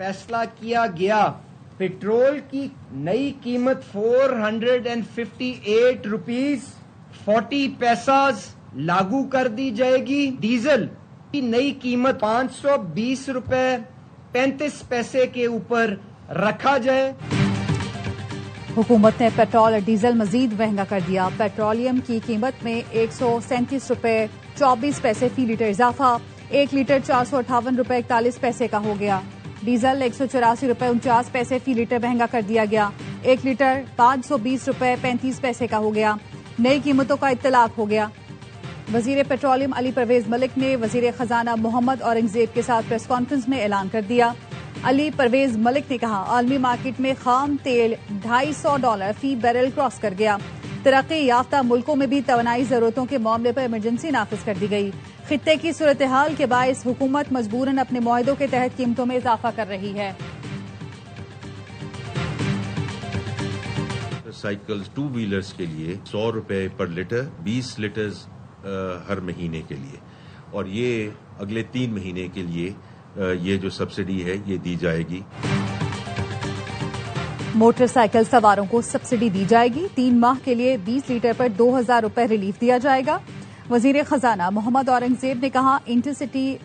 फैसला किया गया पेट्रोल की नई कीमत 458 रुपीस 40 पैसास लागू कर दी जाएगी। डीजल की नई कीमत 520 रुपए 35 पैसे के ऊपर रखा जाए। हुकूमत ने पेट्रोल और डीजल मजीद महंगा कर दिया। पेट्रोलियम की कीमत में 137 रुपए 24 पैसे फी लीटर इजाफा, 1 लीटर 458 रुपए 41 पैसे का हो गया। डीजल 184 रुपए 49 पैसे फी लीटर महंगा कर दिया गया, 1 लीटर 520 रुपए 35 पैसे का हो गया। नई कीमतों का इत्तलाक हो गया। वजीर पेट्रोलियम अली परवेज मलिक ने वजीर खजाना मोहम्मद औरंगजेब के साथ प्रेस कॉन्फ्रेंस में ऐलान कर दिया। अली परवेज मलिक ने कहा, आलमी मार्केट में खाम तेल $250 फी बैरल क्रॉस कर गया। तरक्की याफ्ता मुल्कों में भी तवानाई जरूरतों के मामले पर इमरजेंसी नाफिज कर दी गई। खित्ते की सूरत हाल के बायस हुकूमत मजबूरन अपने मुआहदों के तहत कीमतों में इजाफा कर रही है। साइकिल्स 2 व्हीलर्स के लिए 100 रुपए पर लीटर 20 लीटर्स हर महीने के लिए, और ये अगले 3 महीने के लिए ये जो सब्सिडी है ये दी जाएगी। मोटरसाइकिल सवारों को सब्सिडी दी जाएगी। 3 माह के लिए 20 लीटर पर 2000 रुपए रिलीफ दिया जाएगा। वजीर खजाना मोहम्मद औरंगजेब ने कहा, इंटरसिटी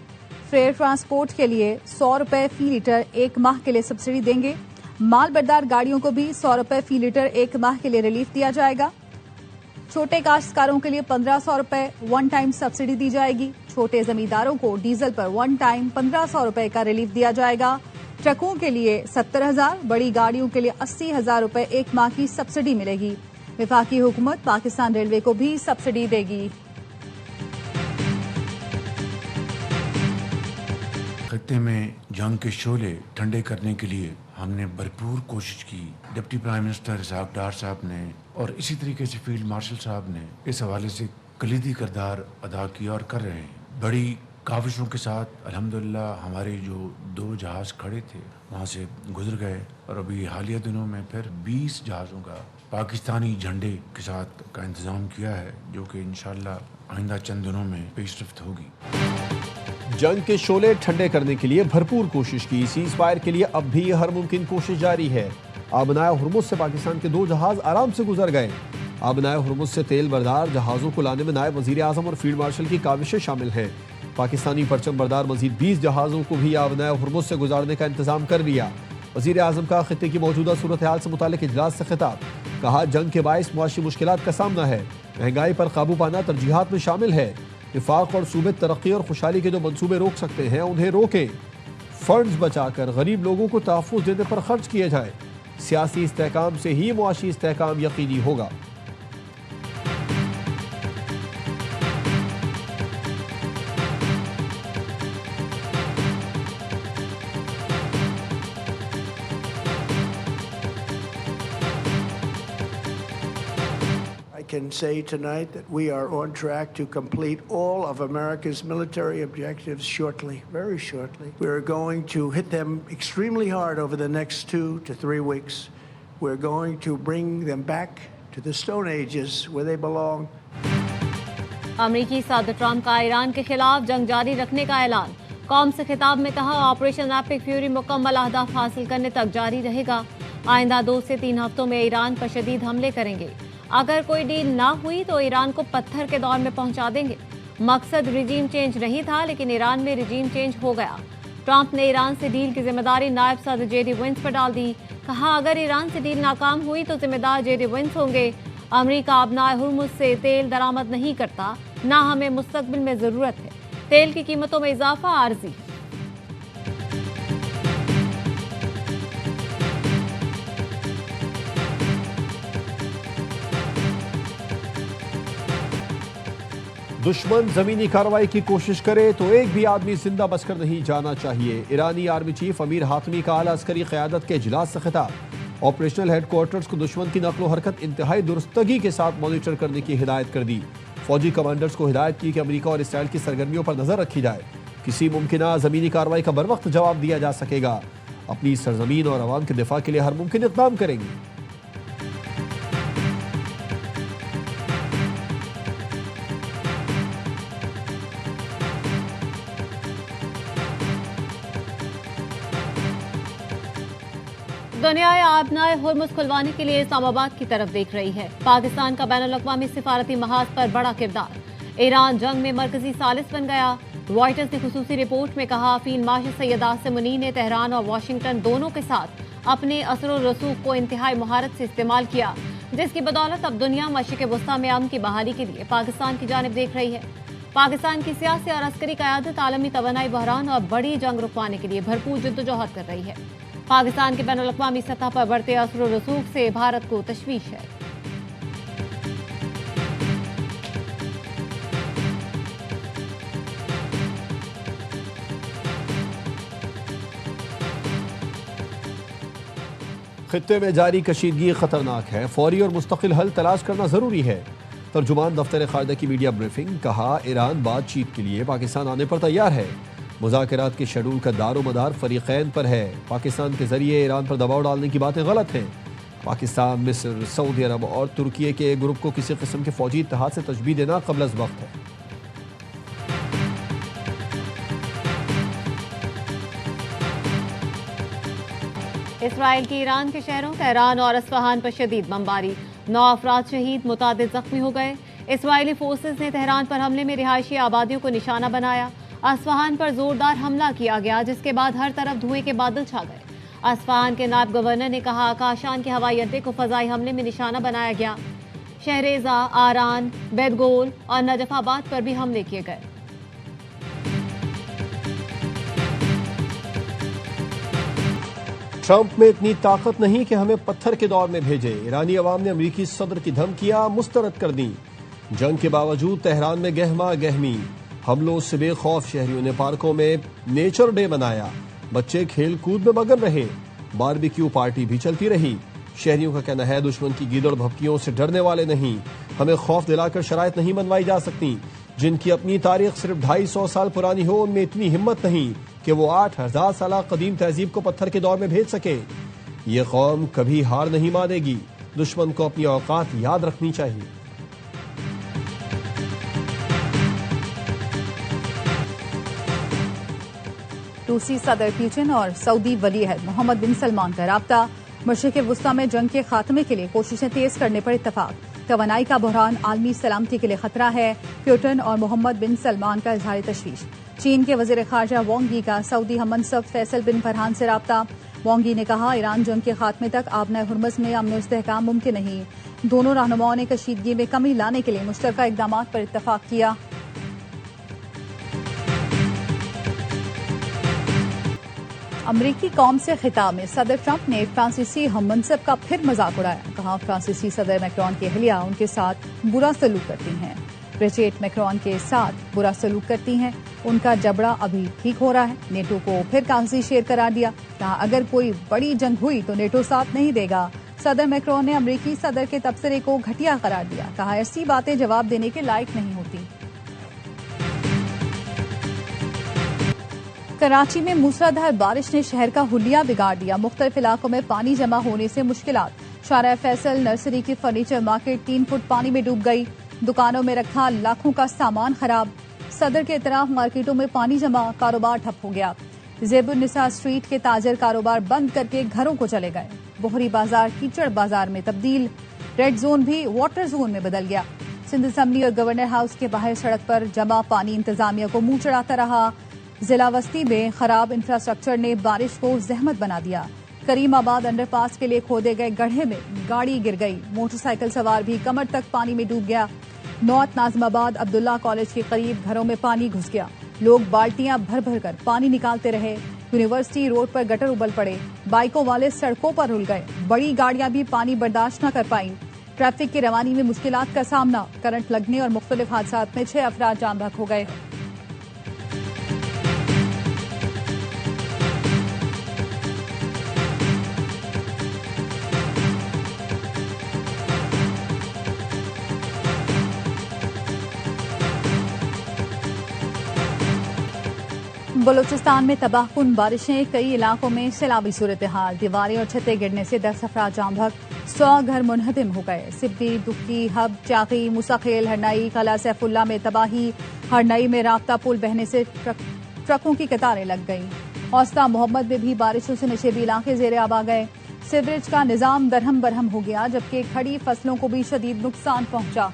फेयर ट्रांसपोर्ट के लिए 100 रुपए फी लीटर 1 माह के लिए सब्सिडी देंगे। माल बरदार गाड़ियों को भी 100 रुपए फी लीटर 1 माह के लिए रिलीफ दिया जाएगा। छोटे काश्तकारों के लिए 1500 रुपए वन टाइम सब्सिडी दी जाएगी। छोटे जमींदारों को डीजल पर वन टाइम 1500 रुपए का रिलीफ दिया जाएगा। ट्रकों के लिए 70,000, बड़ी गाड़ियों के लिए 80,000 रुपए 1 माह की सब्सिडी मिलेगी। वफाकी हुकूमत पाकिस्तान रेलवे को भी सब्सिडी देगी। खत्ते में जंग के शोले ठंडे करने के लिए हमने भरपूर कोशिश की। डिप्टी प्राइम मिनिस्टर इसहाक डार साहब ने और इसी तरीके से फील्ड मार्शल साहब ने इस हवाले से कलीदी किरदार अदा किया और कर रहे हैं। बड़ी काविशों के साथ अल्हम्दुलिल्लाह हमारे जो 2 जहाज खड़े थे वहाँ से गुजर गए, और अभी हालिया दिनों में फिर 20 जहाज़ों का पाकिस्तानी झंडे के साथ का इंतज़ाम किया है, जो कि इंशाअल्लाह आइंदा चंद दिनों में पेशरफ्त होगी। जंग के शोले ठंडे करने के लिए भरपूर कोशिश की। सीज फायर के लिए अब भी हर मुमकिन कोशिश जारी है। आबनाए हुर्मुज से पाकिस्तान के 2 जहाज आराम से गुजर गए। आबनाए हुर्मुज से तेल बरदार जहाज़ों को लाने में नायब वजीर आजम और फील्ड मार्शल की काविशें शामिल हैं। पाकिस्तानी परचम बरदार मजीद 20 जहाज़ों को भी आबनाए हुर्मुज से गुजारने का इंतजाम कर लिया। वजीर आजम का खित्ते की मौजूदा सूरत हाल से मुतालिक इजलास से खिताब। कहा, जंग के बायस मुआशी मुश्किलात का सामना है, महंगाई पर काबू पाना तरजीहात में शामिल है। इफाक और सूबे तरक्की और खुशहाली के जो मंसूबे रोक सकते हैं उन्हें रोकें। फंड्स बचाकर गरीब लोगों को तहफ़्फ़ुज़ देने पर खर्च किए जाए। सियासी इस्तेहकाम से ही मुआशी इस्तेहकाम यकीनी होगा। I can say tonight that we are on track to complete all of America's military objectives shortly, very shortly. We're going to hit them extremely hard over the next 2 to 3 weeks. We're going to bring them back to the Stone Ages where they belong. अमरीकी सदर Trump का Iran के खिलाफ जंग जारी रखने का ऐलान। कौम से खिताब में कहा, ऑपरेशन एपिक फ्यूरी मुकम्मल अहदाफ हासिल करने तक जारी रहेगा। आइंदा 2 से 3 हफ्तों में ईरान पर शदीद हमले करेंगे। अगर कोई डील ना हुई तो ईरान को पत्थर के दौर में पहुंचा देंगे। मकसद रिजीम चेंज नहीं था, लेकिन ईरान में रिजीम चेंज हो गया। ट्रंप ने ईरान से डील की जिम्मेदारी नायब सदर जेडी वेंस पर डाल दी। कहा, अगर ईरान से डील नाकाम हुई तो जिम्मेदार जेडी वेंस होंगे। अमरीका आबनाए हुर्मुज से तेल दरामद नहीं करता, ना हमें मुस्तकबिल में जरूरत है। तेल की कीमतों में इजाफा आर्जी। दुश्मन जमीनी कार्रवाई की कोशिश करे तो एक भी आदमी जिंदा बचकर नहीं जाना चाहिए। ईरानी आर्मी चीफ अमीर हातमी का आला अस्करी क़यादत के इजलास से खिताब। ऑपरेशनल हेडक्वार्टर्स को दुश्मन की नकलो हरकत इंतहाई दुरुस्तगी के साथ मॉनिटर करने की हिदायत कर दी। फौजी कमांडर्स को हिदायत की कि अमेरिका और इसराइल की सरगर्मियों पर नजर रखी जाए। किसी मुमकिन जमीनी कार्रवाई का बर वक्त जवाब दिया जा सकेगा। अपनी सरजमीन और अवाम के दिफा के लिए हर मुमकिन इक़दाम करेंगे। دنیا آبنائے ہرمز کھلوانے کے لیے اسلام آباد کی طرف دیکھ رہی ہے۔ پاکستان کا بین الاقوامی سفارتی محاذ پر بڑا کردار۔ ایران جنگ میں مرکزی ثالث بن گیا۔ رائٹرز نے خصوصی رپورٹ میں کہا فیلڈ مارشل سید عاصم منیر نے تہران اور واشنگٹن دونوں کے ساتھ اپنے اثر و رسوخ کو انتہائی مہارت سے استعمال کیا، جس کی بدولت اب دنیا مشرق وسطیٰ میں امن کی بحالی کے لیے پاکستان کی جانب دیکھ رہی ہے۔ پاکستان کی سیاسی اور عسکری قیادت عالمی توانائی بحران اور بڑی جنگ رکوانے کے لیے بھرپور جدوجہد کر رہی ہے۔ پاکستان کے بین الاقوامی سطح پر بڑھتے اثر و رسوخ سے بھارت کو تشویش ہے۔ خطے میں جاری کشیدگی خطرناک ہے، فوری اور مستقل حل تلاش کرنا ضروری ہے۔ ترجمان دفتر خارجہ کی میڈیا بریفنگ، کہا ایران بات چیت کے لیے پاکستان آنے پر تیار ہے۔ مذاکرات کے شیڈول کا دار و مدار فریقین پر ہے۔ پاکستان کے ذریعے ایران پر دباؤ ڈالنے کی باتیں غلط ہیں۔ پاکستان، مصر، سعودی عرب اور ترکیے کے گروپ کو کسی قسم کے فوجی اتحاد سے تشبیہ دینا قبل از وقت ہے۔ اسرائیل کی ایران کے شہروں تہران اور اصفہان پر شدید بمباری، 9 افراد شہید، متعدد زخمی ہو گئے۔ اسرائیلی فورسز نے تہران پر حملے میں رہائشی آبادیوں کو نشانہ بنایا۔ اصفہان پر زوردار حملہ کیا گیا، جس کے بعد ہر طرف دھوئیں کے بادل چھا گئے۔ اصفہان کے نائب گورنر نے کہا کاشان کے ہوائی اڈے کو فضائی حملے میں نشانہ بنایا گیا۔ شہریزہ، آران، بیدگول اور نجف آباد پر بھی حملے کیے گئے۔ ٹرمپ میں اتنی طاقت نہیں کہ ہمیں پتھر کے دور میں بھیجے، ایرانی عوام نے امریکی صدر کی دھمکیاں مسترد کر دیں۔ جنگ کے باوجود تہران میں گہما گہمی، حملوں سے بے خوف شہریوں نے پارکوں میں نیچر ڈے منایا، بچے کھیل کود میں مگن رہے، باربیکیو پارٹی بھی چلتی رہی۔ شہریوں کا کہنا ہے دشمن کی گیدڑ بھبکیوں سے ڈرنے والے نہیں، ہمیں خوف دلا کر شرائط نہیں بنوائی جا سکتی۔ جن کی اپنی تاریخ صرف 250 سال پرانی ہو، ان میں اتنی ہمت نہیں کہ وہ 8000 سالہ قدیم تہذیب کو پتھر کے دور میں بھیج سکے۔ یہ قوم کبھی ہار نہیں مانے گی، دشمن کو اپنی اوقات یاد رکھنی چاہیے۔ روسی صدر پوتن اور سعودی ولی عہد محمد بن سلمان کا رابطہ، مشرق وسطیٰ میں جنگ کے خاتمے کے لیے کوششیں تیز کرنے پر اتفاق۔ توانائی کا بحران عالمی سلامتی کے لیے خطرہ ہے، پوتن اور محمد بن سلمان کا اظہار تشویش۔ چین کے وزیر خارجہ وانگ یی کا سعودی ہم منصب فیصل بن فرحان سے رابطہ۔ وانگ یی نے کہا ایران جنگ کے خاتمے تک آبنائے ہرمز میں امن و استحکام ممکن نہیں۔ دونوں رہنماؤں نے کشیدگی میں کمی لانے کے لیے مشترکہ اقدامات پر اتفاق کیا۔ امریکی قوم سے خطاب میں صدر ٹرمپ نے فرانسیسی ہم منصب کا پھر مذاق اڑایا، کہا فرانسیسی صدر میکرون کی اہلیہ ان کے ساتھ برا سلوک کرتی ہیں، برجٹ میکرون کے ساتھ برا سلوک کرتی ہیں، ان کا جبڑا ابھی ٹھیک ہو رہا ہے۔ نیٹو کو پھر کاغذی شیر قرار دیا، کہا اگر کوئی بڑی جنگ ہوئی تو نیٹو ساتھ نہیں دے گا۔ صدر میکرون نے امریکی صدر کے تبصرے کو گھٹیا قرار دیا، کہا ایسی باتیں جواب دینے کے لائق نہیں ہوتی۔ کراچی میں موسلادھار بارش نے شہر کا حلیہ بگاڑ دیا، مختلف علاقوں میں پانی جمع ہونے سے مشکلات۔ شارع فیصل نرسری کی فرنیچر مارکیٹ 3 فٹ پانی میں ڈوب گئی، دکانوں میں رکھا لاکھوں کا سامان خراب۔ صدر کے اطراف مارکیٹوں میں پانی جمع، کاروبار ٹھپ ہو گیا۔ زیب النساء اسٹریٹ کے تاجر کاروبار بند کر کے گھروں کو چلے گئے۔ بحری بازار کیچڑ بازار میں تبدیل، ریڈ زون بھی واٹر زون میں بدل گیا۔ سندھ اسمبلی اور گورنر ہاؤس کے باہر سڑک پر جمع پانی انتظامیہ کو منہ چڑھاتا رہا۔ ضلع وسطی میں خراب انفراسٹرکچر نے بارش کو زحمت بنا دیا۔ کریم آباد انڈر پاس کے لیے کھودے گئے گڑھے میں گاڑی گر گئی، موٹر سائیکل سوار بھی کمر تک پانی میں ڈوب گیا۔ نارتھ ناظم آباد عبداللہ کالج کے قریب گھروں میں پانی گھس گیا، لوگ بالٹیاں بھر بھر کر پانی نکالتے رہے۔ یونیورسٹی روڈ پر گٹر ابل پڑے، بائکوں والے سڑکوں پر رل گئے، بڑی گاڑیاں بھی پانی برداشت نہ کر پائیں۔ ٹریفک کی روانی میں مشکلات کا سامنا، کرنٹ لگنے اور مختلف حادثات میں 6 افراد جان بحق ہو گئے۔ بلوچستان میں تباہ کن بارشیں، کئی علاقوں میں سیلابی صورتحال، دیواریں اور چھتیں گرنے سے 10 افراد جاں بحق، 100 گھر منہدم ہو گئے۔ سبی، دکی، ہب، چاقی، موسیخیل، ہرنائی، قلعہ سیف اللہ میں تباہی، ہرنائی میں رابطہ پل بہنے سے ٹرکوں کی قطاریں لگ گئیں۔ اوسطا محمد میں بھی بارشوں سے نشیبی علاقے زیر آب آ گئے۔ सीवरेज का निजाम दरहम बरहम हो गया, जबकि खड़ी फसलों को भी शदीद नुकसान पहुंचा।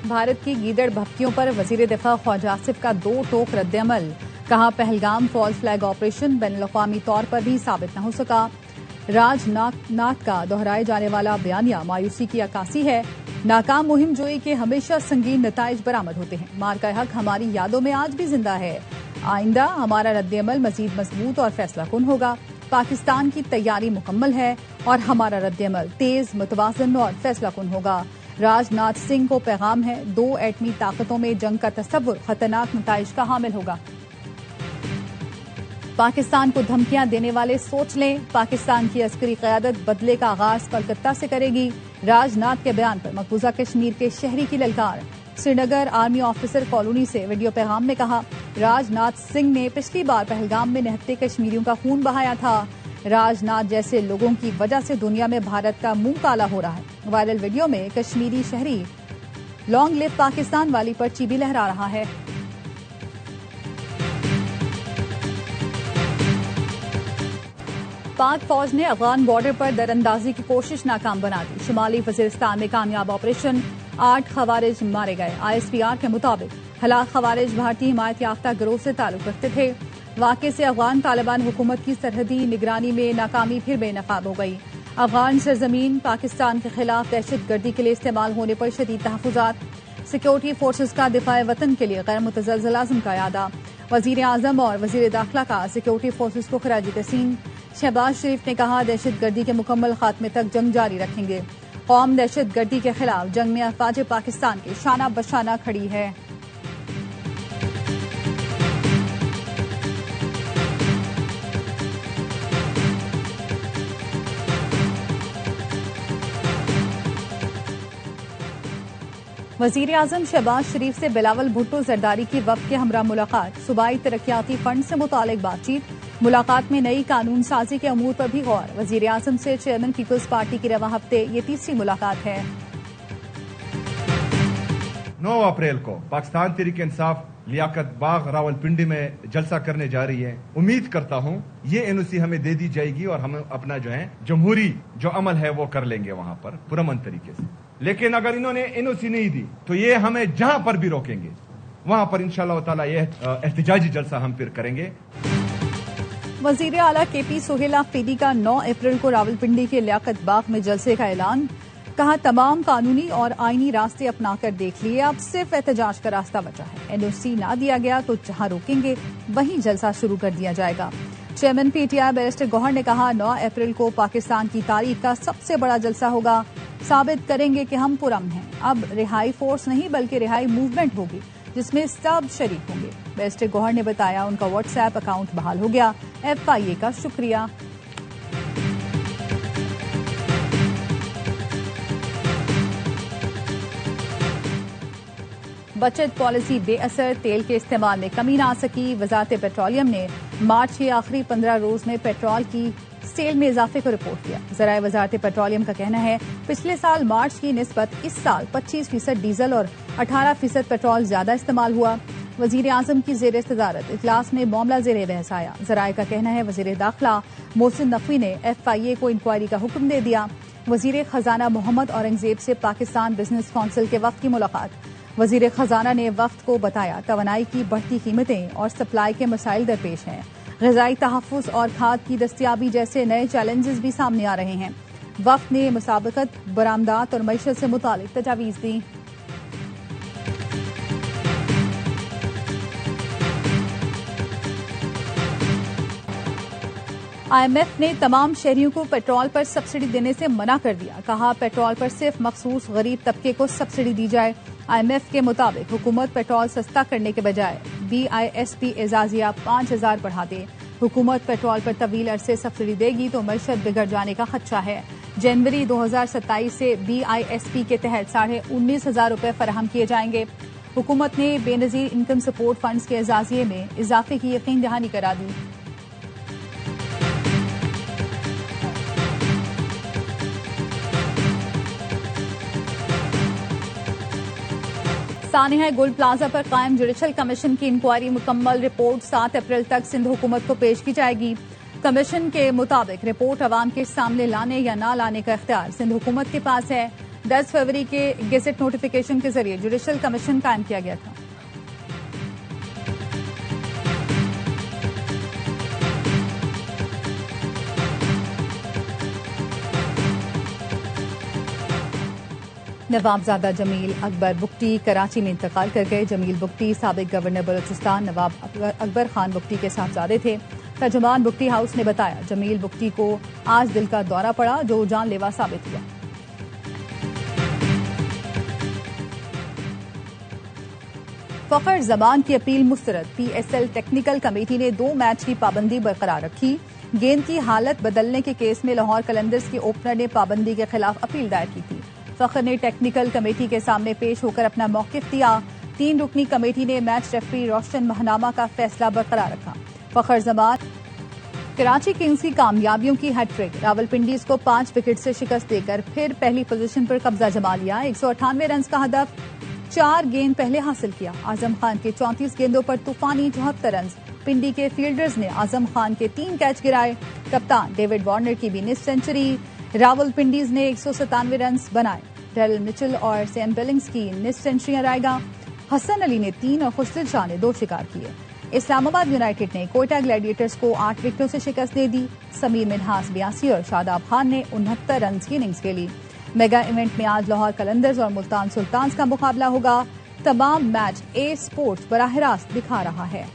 भारत की गीदड़ भभकियों पर वजीर दिफा ख्वाजा आसिफ का 2 टोक रद्द-ए-अमल। कहा, पहलगाम फॉल्स फ्लैग ऑपरेशन बैनुल-अक़वामी तौर पर भी साबित न हो सका। राजनाथ का दोहराए जाने वाला बयानिया मायूसी की अक्कासी है। नाकाम मुहिम जोई के हमेशा संगीन नताइज बरामद होते हैं। मार्का हक हमारी यादों में आज भी जिंदा है। आइंदा हमारा रद्द-ए-अमल मजीद मजबूत और फैसला कुन होगा। पाकिस्तान की तैयारी मुकम्मल है और हमारा रद्द-ए-अमल तेज, मुतवाज़िन और फैसला कुन होगा। राजनाथ सिंह को पैगाम है, 2 एटमी ताकतों में जंग का तस्वुर खतरनाक नताइज का हामिल होगा। पाकिस्तान को धमकियां देने वाले सोच लें, पाकिस्तान की अस्करी क़यादत बदले का आगाज कोलकाता से करेगी। राजनाथ के बयान पर मकबूजा कश्मीर के शहरी की ललकार। श्रीनगर आर्मी ऑफिसर कॉलोनी से वीडियो पैगाम में कहा, राजनाथ सिंह ने पिछली बार पहलगाम में निहत्ते कश्मीरियों का खून बहाया था। राजनाथ जैसे लोगों की वजह से दुनिया में भारत का मुंह काला हो रहा है। वायरल वीडियो में कश्मीरी शहरी लॉन्ग लिव पाकिस्तान वाली पर चीबी लहरा रहा है। पाक फौज ने अफगान बॉर्डर पर दरअंदाजी की कोशिश नाकाम बना दी। शुमाली वजीरिस्तान में कामयाब ऑपरेशन, 8 खवारिज मारे गए। ISPR के मुताबिक हलाक खवारिज भारतीय हिमायत याफ्ता गिरोह से ताल्लुक रखते थे। वाक़े से अफगान तालिबान हुकूमत की सरहदी निगरानी में नाकामी फिर बेनकाब हो गई। अफगान सरजमीन पाकिस्तान के खिलाफ दहशत गर्दी के लिए इस्तेमाल होने पर शदीद तहफ़्फ़ुज़ात। सिक्योरिटी फोर्सेज का दिफाए वतन के लिए गैर मुतज़लज़ल आज़म का यादा। वज़ीर आज़म और वज़ीर दाखिला का सिक्योरिटी फोर्सेज को खिराज तहसीन। शहबाज शरीफ ने कहा, दहशत गर्दी के मुकम्मल खात्मे तक जंग जारी रखेंगे। कौम दहशत गर्दी के खिलाफ जंग में अफवाज पाकिस्तान के शाना बशाना खड़ी है। वज़ीर आज़म शहबाज शरीफ से बिलावल भुट्टो जरदारी की वफ़द के हमरा मुलाकात। सूबाई तरक्याती फंड से मुतालिक बातचीत। मुलाकात में नई कानून साजी के अमूर पर भी गौर। वज़ीर आज़म से चेयरमैन पीपल्स पार्टी की रवा हफ्ते ये तीसरी मुलाकात है। 9 अप्रैल को पाकिस्तान तहरीक इंसाफ लियाकत बाग रावलपिंडी में जलसा करने जा रही है। उम्मीद करता हूं ये NOC हमें दे दी जाएगी और हम अपना जो है जमहूरी जो अमल है वो कर लेंगे वहां पर पुरअमन तरीके से। लेकिन अगर इन्होंने NOC नहीं दी तो ये हमें जहां पर भी रोकेंगे वहां पर इंशाअल्लाह ताला ये एहतजाजी जलसा हम फिर करेंगे। वज़ीर आला KP सोहेल आफरीदी का 9 अप्रैल को रावलपिंडी के लियाकत बाग में जलसे का ऐलान। कहा, तमाम कानूनी और आईनी रास्ते अपनाकर देख लिए, अब सिर्फ एहतजाज का रास्ता बचा है। NOC ना दिया गया तो जहां रोकेंगे वहीं जलसा शुरू कर दिया जाएगा। चेयरमैन PTI बैरिस्टर गौहर ने कहा, 9 अप्रैल को पाकिस्तान की तारीख का सबसे बड़ा जलसा होगा। साबित करेंगे कि हम पुरअमन हैं। अब रिहाई फोर्स नहीं बल्कि रिहाई मूवमेंट होगी जिसमें सब शरीक होंगे। बैरिस्टर गौहर ने बताया, उनका WhatsApp अकाउंट बहाल हो गया। FIA का शुक्रिया। बचत पॉलिसी बेअसर, तेल के इस्तेमाल में कमी ना आ सकी। वजारत पेट्रोलियम ने मार्च के आखिरी 15 रोज में पेट्रोल की सेल में इजाफे को रिपोर्ट किया। ज़राए वजारत पेट्रोलियम का कहना है, पिछले साल मार्च की निस्बत इस साल 25% डीजल और 18% पेट्रोल ज्यादा इस्तेमाल हुआ। वजीर आजम की जेर सदारत इजलास में मामला जेर बहस आया। ज़राए का कहना है, वजीर दाखिला मोहसिन नकवी ने FIA को इंक्वायरी का हुक्म दे दिया। वजीर खजाना मोहम्मद औरंगजेब से पाकिस्तान बिजनेस काउंसिल के वफ्द की मुलाकात। वजीर खजाना ने वफ्द को बताया, तवानाई की बढ़ती कीमतें और सप्लाई के मसाइल दरपेश हैं। ग़िज़ाई तहफ़्फ़ुज़ और खाद की दस्तियाबी जैसे नए चैलेंजेस भी सामने आ रहे हैं। वफ्द ने मुसाबकत, बरामदात और मईशत से मुतालिक तजावीज़ दी। IMF ने तमाम शहरियों को पेट्रोल पर सब्सिडी देने से मना कर दिया। कहा, पेट्रोल पर सिर्फ मखसूस गरीब तबके को सब्सिडी दी जाए। IMF के मुताबिक हुकूमत पेट्रोल सस्ता करने के बजाय BISP एजाजिया 5000 बढ़ा दे। हुकूमत पेट्रोल पर तवील अरसे सब्सिडी देगी तो मईशत बिगड़ जाने का खदशा है। जनवरी 2027 से BISP के तहत 19,500 रुपए फराहम किए जाएंगे। हुकूमत ने बेनजीर इनकम सपोर्ट फंड्स के एजाजिये में इजाफे की यकीन दहानी करा दी। سانحہ گل پلازا پر قائم جوڈیشل کمیشن کی انکوائری مکمل رپورٹ 7 اپریل تک سندھ حکومت کو پیش کی جائے گی. کمیشن کے مطابق رپورٹ عوام کے سامنے لانے یا نہ لانے کا اختیار سندھ حکومت کے پاس ہے. 10 فروری کے گیزٹ نوٹیفیکیشن کے ذریعے جوڈیشل کمیشن قائم کیا گیا تھا. نوابزادہ جمیل اکبر بگٹی کراچی میں انتقال کر گئے. جمیل بگٹی سابق گورنر بلوچستان نواب اکبر خان بگٹی کے صاحبزادے تھے. ترجمان بگٹی ہاؤس نے بتایا جمیل بگٹی کو آج دل کا دورہ پڑا جو جان لیوا ثابت ہوا. فخر زمان کی اپیل مسترد. P S L technical committee نے 2 میچ کی پابندی برقرار رکھی. گیند کی حالت بدلنے کے کیس میں لاہور قلندرز کے اوپنر نے پابندی کے خلاف اپیل دائر کی تھی. فخر نے ٹیکنیکل کمیٹی کے سامنے پیش ہو کر اپنا موقف دیا. 3 رکنی کمیٹی نے میچ ریفری روشن مہنامہ کا فیصلہ برقرار رکھا. فخر زمان کراچی کنگز کی کامیابیوں کی ہیٹ ٹرک. راولپنڈیز کو 5 وکٹ سے شکست دے کر پھر پہلی پوزیشن پر قبضہ جما لیا. 198 رنز کا ہدف 4 گیند پہلے حاصل کیا. اعظم خان کے 34 گیندوں پر طوفانی 74 رنز. پنڈی کے فیلڈرز نے اعظم خان کے 3 کیچ گرائے. کپتان ڈیوڈ وارنر کی بھی نصف سینچری. راولپنڈیز نے 197 رنز بنائے. ڈیرل مچل اور سیم بلنگز کی نصف سینچریاں رائے گا. حسن علی نے 3 اور خسرت شاہ نے 2 شکار کیے. اسلام آباد یونائیٹڈ نے کوئٹہ گلیڈیٹرز کو 8 وکٹوں سے شکست دے دی. سمیر منہاس 82 اور شاداب خان نے 69 رنز کی اننگز کھیلی. میگا ایونٹ میں آج لاہور قلندرز اور ملتان سلطانز کا مقابلہ ہوگا. تمام میچ اے اسپورٹس براہ راست دکھا رہا ہے.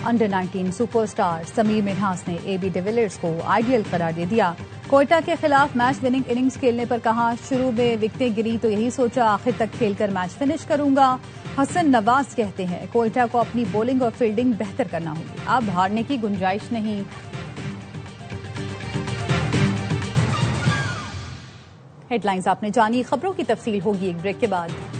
Under 19 super star Sameer Minhas نے اے بی ڈیویلیئرز کو آئیڈیل قرار دے دیا. کوئٹہ کے خلاف میچ وننگ اننگز کھیلنے پر کہا شروع میں وکٹیں گری تو یہی سوچا آخر تک کھیل کر میچ فنش کروں گا. حسن نواز کہتے ہیں کوئٹہ کو اپنی بولنگ اور فیلڈنگ بہتر کرنا ہوگی. اب ہارنے کی گنجائش نہیں. ہیڈ لائنز آپ نے جانی. خبروں کی تفصیل ہوگی ایک بریک کے بعد.